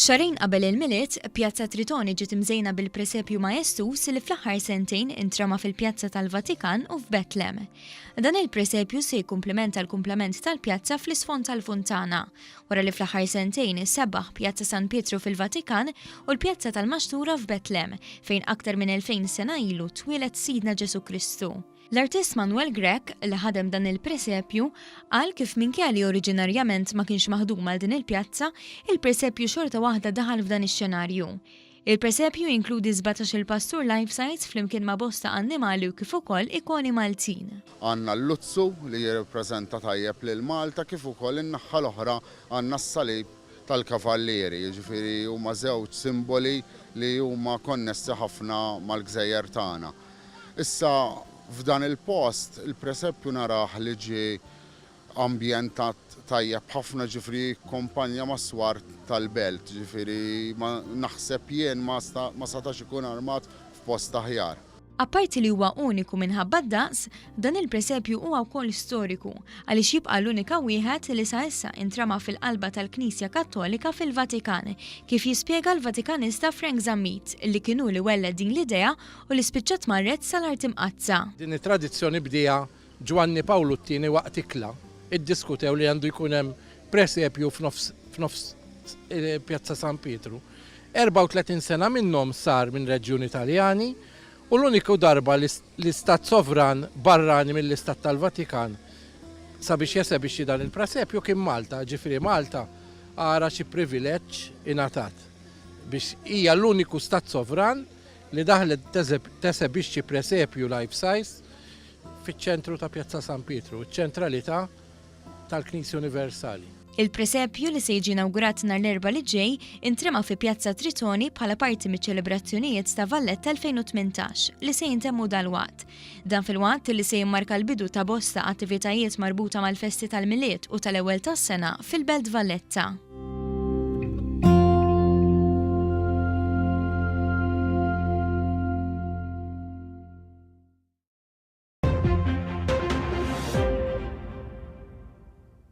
Xarejn qabel il-miliet, Pjazza Tritoni ġiet imżejna bil-Presepju Majestus li fl-aħħar sentejn intrema fil-Pjazza tal-Vatikan u f'Betlem. Dan il-presepju se jkumplementa l-kumplament tal-pjazza fl-isfond tal-Funtana, wara li fl-aħħar sentejn issebaħ Pjazza San Pietru fil-Vatikan u l-Pjazza tal-Maxtura f'Betlem, fejn aktar minn 2000 sena ilu twieled Sidna Ġesu Kristu. L-artist Manuel Grech li ħadem dan il-presepju qal kif minkejja li oriġinarjament ma kienx maħdum għal din il-pjazza, il-presepju xorta waħda daħal f'dan ix-xenarju. Il-presepju jinkludi 17 il-pastur life sites flimkien ma' bosta annimali u kif ukoll ikoni Maltin. Għandna l-Luzzu li jirrappreżenta tajjeb lil Malta kif ukoll in-naħa l-oħra għandna s-salib tal-kavallieri, jiġifieri huma żewġ simboli li huma konnessi ħafna mal-gżejjer tagħna. Issa f'dan il-post, il-presepju naraħ li ġi ambjentat tajjeb ħafna ġifri kompanja mas-swart tal-belt, ġifri naħseb jien ma setax ikun armat f'post aħjar. Apparti li huwa uniku minħabba d-daqs, dan il-presepju huwa wkoll storiku għaliex jibqa' l-unika wieħed li sa issa intrama fil-qalba tal-Knisja Kattolika fil-Vatikan, kif jispjega l-Vatikanista Frank Zammit li kienu li welled din l-idea u li spiċċat marret sal-art imqazza. Din it-tradizzjoni bdija Ġwanni Pawlu II waqt ikla iddiskutew li għandu jkun hemm presepju f'nofs Pjazza San Pietru. 34 sena minnhom sar minn reġjuni Taljani u l-uniku darba l-istat sovran barrani mill-istat tal-Vatikan sabiex jesebixxi dan il-presepju kien Malta, ġifieri Malta ara xi privileġġ ingħatat biex hija l-uniku stat sovran li daħlet tesebixxi presepju life size fiċ-ċentru ta' Pjazza San Pietru, ċ-ċentralità tal-Knisja Universali. Il-presepju li se jiġi inawgurat nhar l-erba' li ġej intrema fi Pjazza Tritoni bħala parti miċ-ċelebrazzjonijiet ta' Valletta 2018 li se jintemmu dal-waqt. Dan fil-waqt li se jimmarka l-bidu ta' bosta attivitajiet marbuta mal-festi tal-miliet u tal-ewwel tas-sena fil-Belt Valletta.